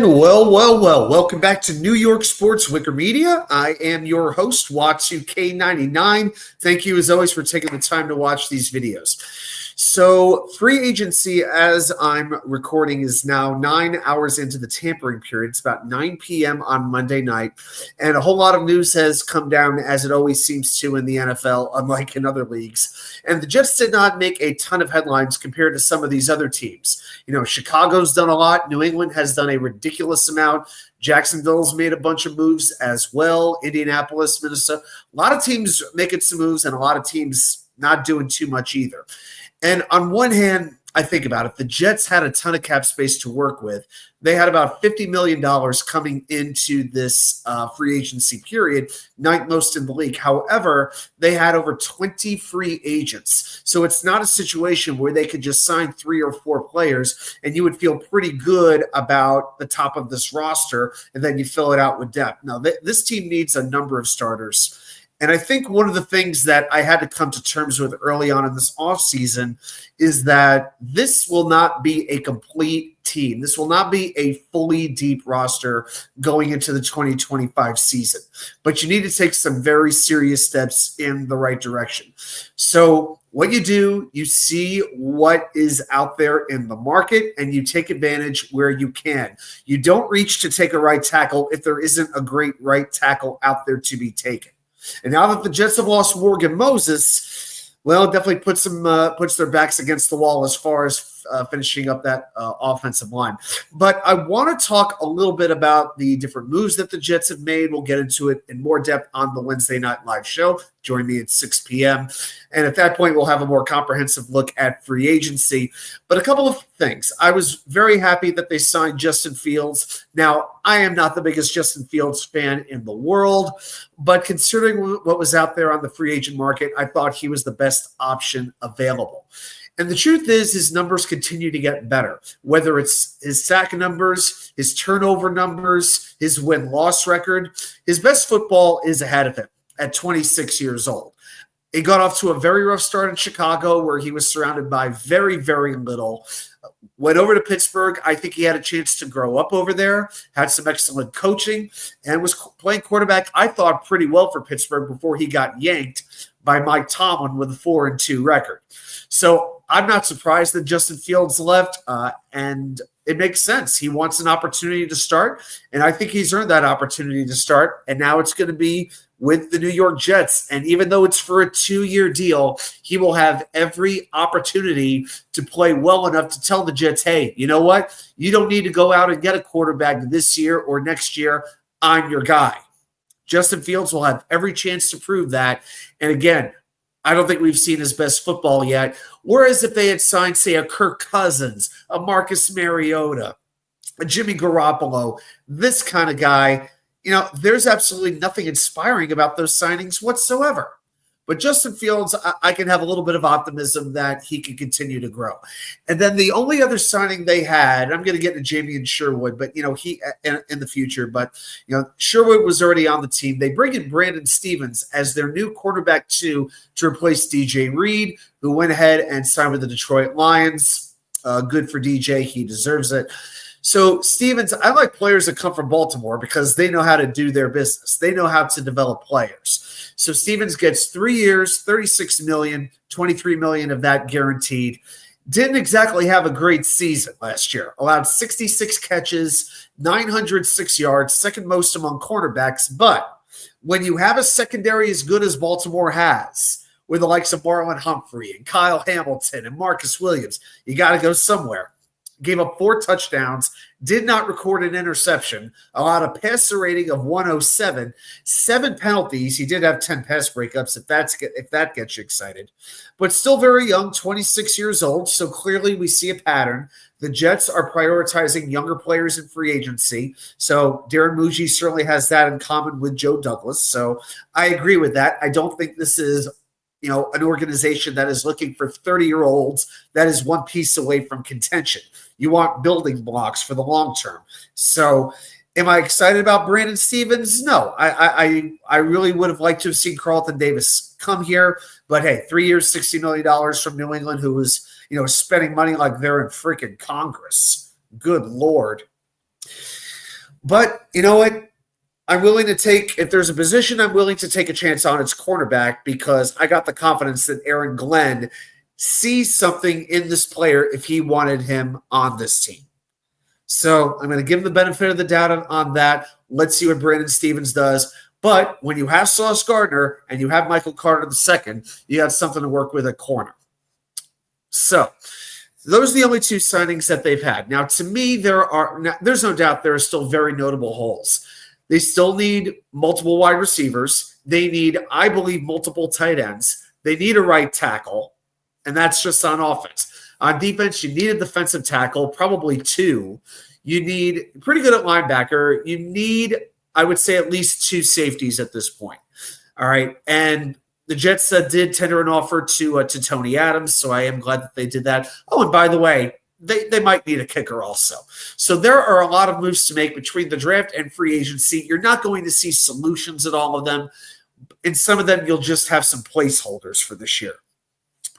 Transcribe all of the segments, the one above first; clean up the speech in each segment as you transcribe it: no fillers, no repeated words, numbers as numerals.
And well. Welcome back to New York Sports WickerMedia. I am your host, Watsu-K99. Thank you, as always, for taking the time to watch these videos. So free agency, as I'm recording, is now 9 hours into the tampering period. It's about 9 p.m. on Monday night, and a whole lot of news has come down, as it always seems to in the NFL, unlike in other leagues. And the Jets did not make a ton of headlines compared to some of these other teams. You know, Chicago's done a lot. New England has done a ridiculous amount. Jacksonville's made a bunch of moves as well. Indianapolis, Minnesota. A lot of teams making some moves and a lot of teams not doing too much either. And on one hand, I think about it, the Jets had a ton of cap space to work with. They had about $50 million coming into this free agency period, ninth most in the league. However, they had over 20 free agents. So it's not a situation where they could just sign 3 or 4 players and you would feel pretty good about the top of this roster, and then you fill it out with depth. Now, this team needs a number of starters. And I think one of the things that I had to come to terms with early on in this offseason is that this will not be a complete team. This will not be a fully deep roster going into the 2025 season. But you need to take some very serious steps in the right direction. So what you do, you see what is out there in the market, and you take advantage where you can. You don't reach to take a right tackle if there isn't a great right tackle out there to be taken. And now that the Jets have lost Morgan Moses, well, it definitely puts their backs against the wall as far as finishing up that offensive line. But I want to talk a little bit about the different moves that the Jets have made. We'll get into it in more depth on the Wednesday night live show. Join me at 6 p.m. And at that point, we'll have a more comprehensive look at free agency. But a couple of things. I was very happy that they signed Justin Fields. Now, I am not the biggest Justin Fields fan in the world, but considering what was out there on the free agent market, I thought he was the best option available. And the truth is, his numbers continue to get better, whether it's his sack numbers, his turnover numbers, his win-loss record. His best football is ahead of him at 26 years old. He got off to a very rough start in Chicago, where he was surrounded by very, very little. Went over to Pittsburgh. I think he had a chance to grow up over there, had some excellent coaching, and was playing quarterback, I thought, pretty well for Pittsburgh before he got yanked by Mike Tomlin with a 4-2 record. So I'm not surprised that Justin Fields left, and it makes sense. He wants an opportunity to start, and I think he's earned that opportunity to start, and now it's going to be with the New York Jets. And even though it's for a 2-year deal, he will have every opportunity to play well enough to tell the Jets, hey, you know what? You don't need to go out and get a quarterback this year or next year. I'm your guy. Justin Fields will have every chance to prove that. And again, I don't think we've seen his best football yet. Whereas if they had signed, say, a Kirk Cousins, a Marcus Mariota, a Jimmy Garoppolo, this kind of guy, you know, there's absolutely nothing inspiring about those signings whatsoever. But Justin Fields, I can have a little bit of optimism that he can continue to grow. And then the only other signing they had, I'm going to get to Jamie Sherwood, but, you know, he in the future. But, you know, Sherwood was already on the team. They bring in Brandon Stephens as their new quarterback 2 to replace DJ Reed, who went ahead and signed with the Detroit Lions. Good for DJ. He deserves it. So Stephens, I like players that come from Baltimore because they know how to do their business. They know how to develop players. So Stephens gets 3 years, $36 million, $23 million of that guaranteed. Didn't exactly have a great season last year. Allowed 66 catches, 906 yards, second most among cornerbacks. But when you have a secondary as good as Baltimore has, with the likes of Marlon Humphrey and Kyle Hamilton and Marcus Williams, you got to go somewhere. Gave up 4 touchdowns, did not record an interception, allowed a passer rating of 107, 7 penalties. He did have 10 pass breakups, if that gets you excited. But still very young, 26 years old, so clearly we see a pattern. The Jets are prioritizing younger players in free agency, so Darren Muji certainly has that in common with Joe Douglas, so I agree with that. I don't think this is an organization that is looking for 30-year-olds that is one piece away from contention. You want building blocks for the long term. So am I excited about Brandon Stephens? No. I really would have liked to have seen Carlton Davis come here. But, hey, 3 years, $60 million from New England, who was, spending money like they're in freaking Congress. Good Lord. But you know what? I'm willing to take, if there's a position I'm willing to take a chance on, it's cornerback, because I got the confidence that Aaron Glenn sees something in this player if he wanted him on this team. So I'm going to give him the benefit of the doubt on that. Let's see what Brandon Stephens does. But when you have Sauce Gardner and you have Michael Carter II, you got something to work with at corner. So those are the only two signings that they've had. Now, to me, there's no doubt there are still very notable holes. They still need multiple wide receivers. They need, I believe, multiple tight ends. They need a right tackle, and that's just on offense. On defense, you need a defensive tackle, probably two. You need pretty good at linebacker. You need, I would say, at least two safeties at this point. All right, and the Jets did tender an offer to Tony Adams, so I am glad that they did that. Oh, and by the way, they might need a kicker also. So there are a lot of moves to make between the draft and free agency. You're not going to see solutions at all of them. In some of them, you'll just have some placeholders for this year.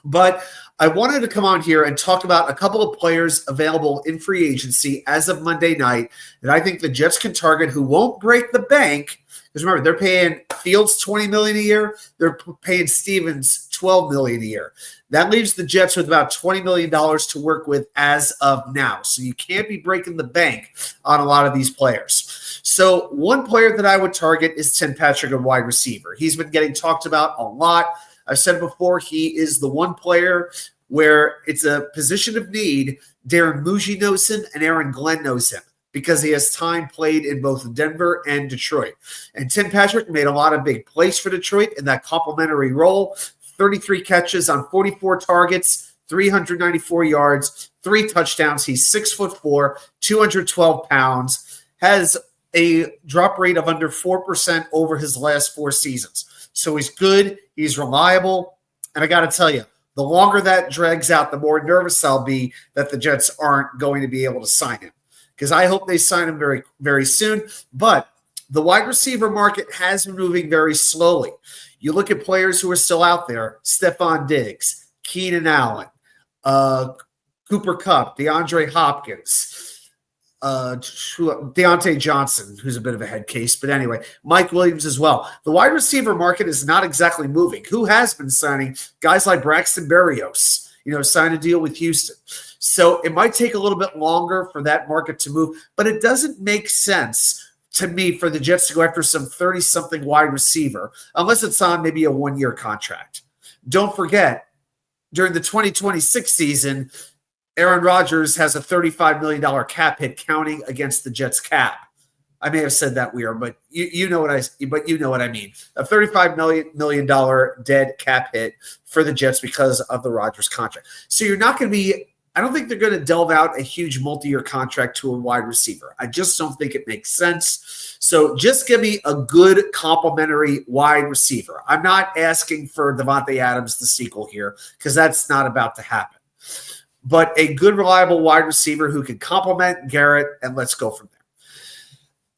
But I wanted to come on here and talk about a couple of players available in free agency as of Monday night that I think the Jets can target who won't break the bank. Because remember, they're paying Fields $20 million a year. They're paying Stephens $12 million a year. That leaves the Jets with about $20 million to work with as of now. So you can't be breaking the bank on a lot of these players. So one player that I would target is Tim Patrick, a wide receiver. He's been getting talked about a lot. I've said before, he is the one player where it's a position of need. Darren Muji knows him and Aaron Glenn knows him, because he has time played in both Denver and Detroit. And Tim Patrick made a lot of big plays for Detroit in that complementary role. 33 catches on 44 targets, 394 yards, 3 touchdowns. He's 6'4", 212 pounds, has a drop rate of under 4% over his last 4 seasons. So he's good, he's reliable, and I got to tell you, the longer that drags out, the more nervous I'll be that the Jets aren't going to be able to sign him, because I hope they sign him very, very soon. But the wide receiver market has been moving very slowly. You look at players who are still out there: Stephon Diggs, Keenan Allen, Cooper Kupp, DeAndre Hopkins, Deontay Johnson, who's a bit of a head case. But anyway, Mike Williams as well. The wide receiver market is not exactly moving. Who has been signing? Guys like Braxton Berrios, signed a deal with Houston. So it might take a little bit longer for that market to move, but it doesn't make sense to me for the Jets to go after some 30-something wide receiver unless it's on maybe a 1-year contract. Don't forget, during the 2026 season, Aaron Rodgers has a $35 million cap hit counting against the Jets cap. I may have said that weird, but you know what I mean. A $35 million dead cap hit for the Jets because of the Rodgers contract. So you're not going to be, I don't think they're going to delve out a huge multi-year contract to a wide receiver. I just don't think it makes sense. So just give me a good complimentary wide receiver. I'm not asking for Devontae Adams, the sequel here, because that's not about to happen. But a good, reliable wide receiver who can complement Garrett, and let's go from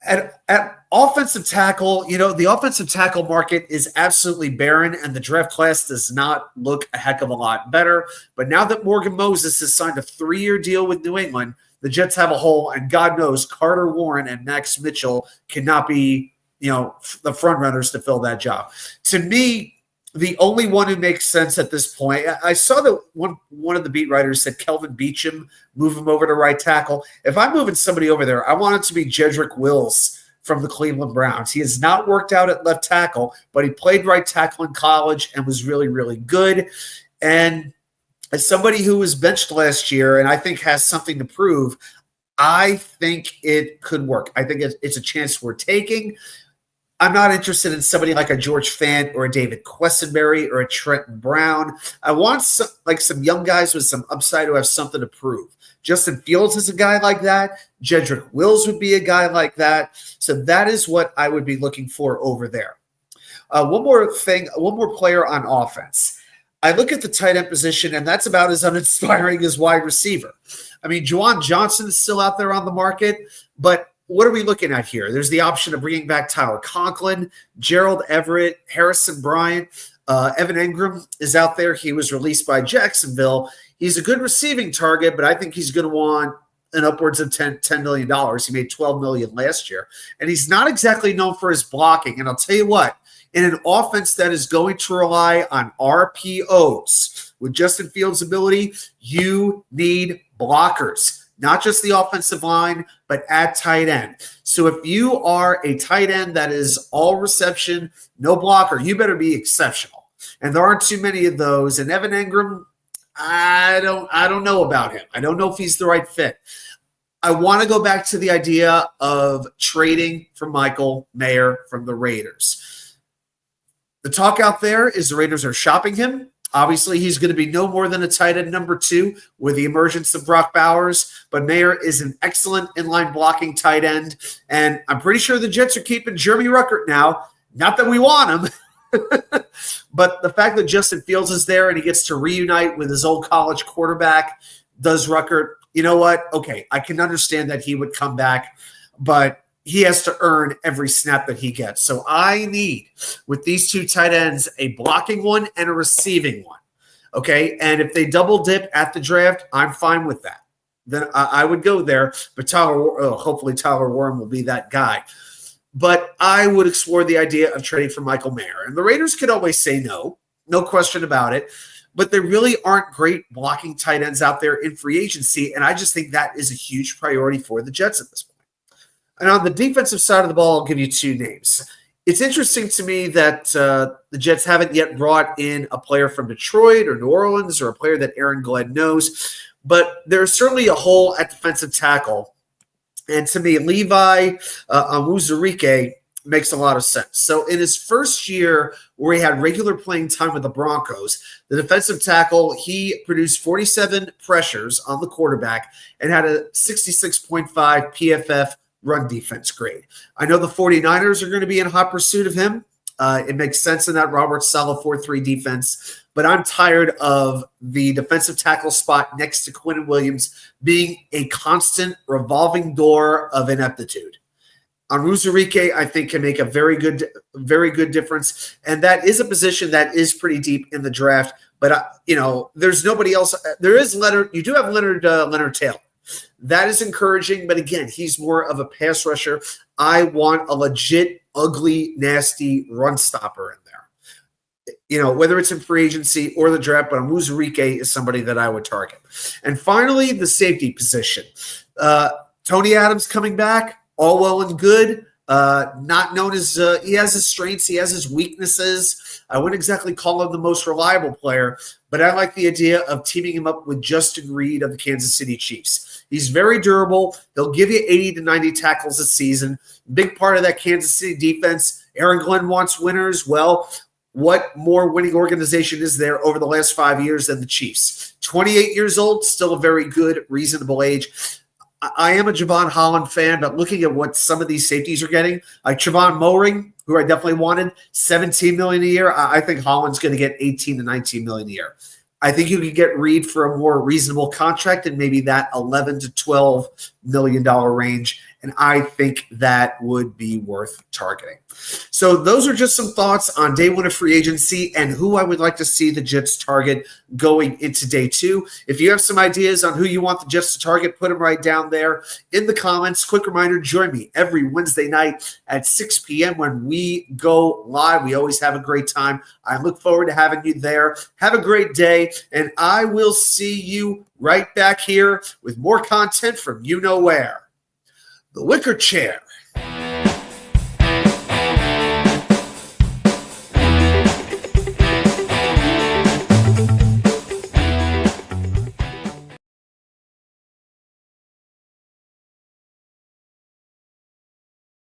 there. At offensive tackle, the offensive tackle market is absolutely barren, and the draft class does not look a heck of a lot better. But now that Morgan Moses has signed a 3-year deal with New England, the Jets have a hole, and God knows Carter Warren and Max Mitchell cannot be, the front runners to fill that job. To me, the only one who makes sense at this point, I saw that one of the beat writers said Kelvin Beachum, move him over to right tackle. If I'm moving somebody over there, I want it to be Jedrick Wills from the Cleveland Browns. He has not worked out at left tackle, but he played right tackle in college and was really, really good. And as somebody who was benched last year and I think has something to prove, I think it could work. I think it's a chance we're taking. I'm not interested in somebody like a George Fant or a David Quessenberry or a Trenton Brown. I want some young guys with some upside who have something to prove. Justin Fields is a guy like that. Jedrick Wills would be a guy like that. So that is what I would be looking for over there. One more player on offense. I look at the tight end position, and that's about as uninspiring as wide receiver. I mean, Juwan Johnson is still out there on the market, but what are we looking at here? There's the option of bringing back Tyler Conklin, Gerald Everett, Harrison Bryant. Evan Ingram is out there. He was released by Jacksonville. He's a good receiving target, but I think he's going to want in upwards of $10 million. He made $12 million last year. And he's not exactly known for his blocking. And I'll tell you what, in an offense that is going to rely on RPOs with Justin Fields' ability, you need blockers. Not just the offensive line, but at tight end. So if you are a tight end that is all reception, no blocker, you better be exceptional. And there aren't too many of those. And Evan Engram, I don't know about him. I don't know if he's the right fit. I want to go back to the idea of trading for Michael Mayer from the Raiders. The talk out there is the Raiders are shopping him. Obviously, he's going to be no more than a tight end number 2 with the emergence of Brock Bowers, but Mayer is an excellent inline blocking tight end, and I'm pretty sure the Jets are keeping Jeremy Ruckert now. Not that we want him, but the fact that Justin Fields is there and he gets to reunite with his old college quarterback, does Ruckert, you know what? Okay, I can understand that he would come back, but he has to earn every snap that he gets. So I need, with these 2 tight ends, a blocking one and a receiving one. Okay, and if they double dip at the draft, I'm fine with that. Then I would go there, but hopefully Tyler Warren will be that guy. But I would explore the idea of trading for Michael Mayer. And the Raiders could always say no question about it. But there really aren't great blocking tight ends out there in free agency, and I just think that is a huge priority for the Jets at this point. And on the defensive side of the ball, I'll give you 2 names. It's interesting to me that the Jets haven't yet brought in a player from Detroit or New Orleans or a player that Aaron Glenn knows, but there's certainly a hole at defensive tackle. And to me, Levi Onwuzurike makes a lot of sense. So in his first year where he had regular playing time with the Broncos, the defensive tackle, he produced 47 pressures on the quarterback and had a 66.5 PFF run defense grade. I know the 49ers are going to be in hot pursuit of him. It makes sense in that Robert Saleh 4-3 defense, but I'm tired of the defensive tackle spot next to Quentin Williams being a constant revolving door of ineptitude. Onwuzurike, I think, can make a very good difference, and that is a position that is pretty deep in the draft. But there's nobody else. There is Leonard. You do have Leonard Taylor. That is encouraging, but again, he's more of a pass rusher. I want a legit, ugly, nasty run stopper in there. Whether it's in free agency or the draft, but Onwuzurike is somebody that I would target. And finally, the safety position. Tony Adams coming back, all well and good. Not known as he has his strengths, he has his weaknesses. I wouldn't exactly call him the most reliable player, but I like the idea of teaming him up with Justin Reed of the Kansas City Chiefs. He's very durable. He'll give you 80 to 90 tackles a season. Big part of that Kansas City defense. Aaron Glenn wants winners. Well, what more winning organization is there over the last 5 years than the Chiefs? 28 years old, still a very good, reasonable age. I am a Javon Holland fan, but looking at what some of these safeties are getting, like Trevon Moehrig, who I definitely wanted, $17 million a year. I think Holland's going to get $18 to $19 million a year. I think you could get Reed for a more reasonable contract in maybe that $11 to $12 million range, and I think that would be worth targeting. So those are just some thoughts on day 1 of free agency and who I would like to see the Jets target going into day 2. If you have some ideas on who you want the Jets to target, put them right down there in the comments. Quick reminder, join me every Wednesday night at 6 p.m. when we go live. We always have a great time. I look forward to having you there. Have a great day, and I will see you right back here with more content from you know where. The Wicker Chair.